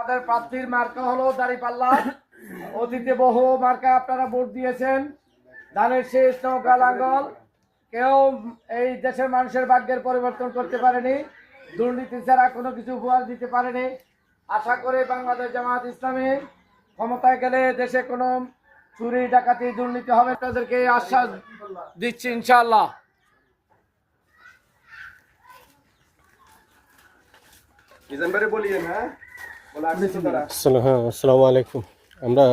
আমাদের প্রার্থীর মার্কা হলো দাঁড়িপাল্লা। অতীতে বহু মার্কা আপনারা ভোট দিয়েছেন। ধানের শেষ নৌকা লাঙ্গল। কেউ এই দেশের মানুষের ভাগ্যের পরিবর্তন করতে পারেনি, দুর্নীতি ছাড়া কোনো কিছু উপহার দিতে পারেনি। আশা করি বাংলাদেশ জামায়াত ইসলামী ক্ষমতায় গেলে দেশে কোনো চুরি ডাকাতি দুর্নীতি হবে, তাদেরকে আশ্বাস দিচ্ছি ইনশাআল্লাহ। আসসালামু আলাইকুম। আমরা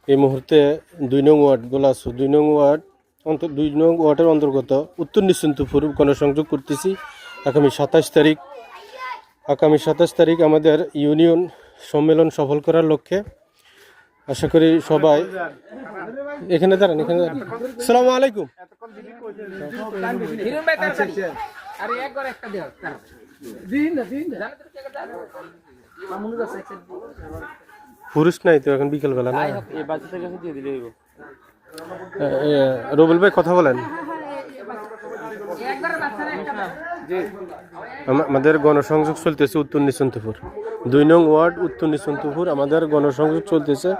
এই মুহূর্তে 2 নং ওয়ার্ড গোলাসু 2 নং ওয়ার্ড 2 নং ওয়ার্ডের অন্তর্গত উত্তর নিশ্চিন্তপুর গণসংযোগ করতেছি। আগামী 27 তারিখ আমাদের ইউনিয়ন সম্মেলন সফল করার লক্ষ্যে। আশা করি সবাই এখানে দাঁড়ান। আসসালামু আলাইকুম। পুরুষ নাই তো এখন বিকেলবেলা না? রুবেল ভাই কথা বলেন। আমাদের গণসংযোগ চলতেছে উত্তর নিশ্চিন্তপুর 2 নং ওয়ার্ড উত্তর নিশ্চিন্তপুর আমাদের গণসংযোগ চলতেছে।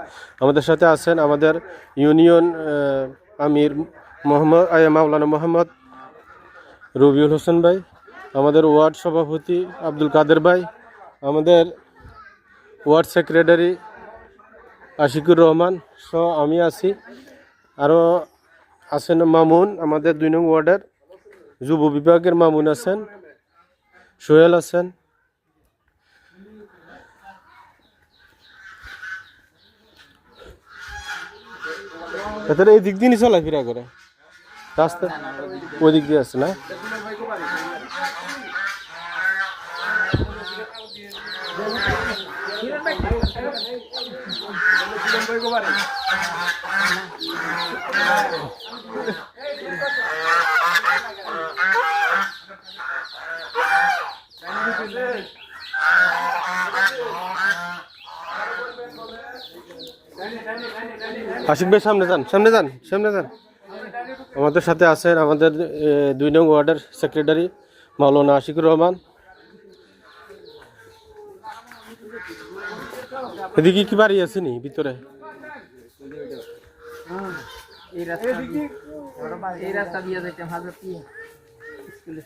আমাদের সাথে আছেন আমাদের ইউনিয়ন আমির মাওলানা মোহাম্মদ রবিউল হোসেন ভাই, আমাদের ওয়ার্ড সভাপতি আব্দুল কাদের ভাই, আমাদের ওয়ার্ড সেক্রেটারি আশিকুর রহমান সহ আমি আছি। আরও আছেন মামুন, আমাদের 2 নং ওয়ার্ডের যুব বিভাগের মামুন আছেন, সোহেল আছেন। এদের এই দিক দিয়ে চলাফেরা করে, রাস্তা ওই দিক দিয়ে আছে না? আশিক ভাই সামনে যান। আমাদের সাথে আছেন আমাদের 2 নং ওয়ার্ডের সেক্রেটারি মাওলানা আশিকুর রহমান। এদিকে কি বাড়ি আছে নি ভিতরে? এই রাস্তা দিয়ে যাইতাম হাজারটি স্কুলের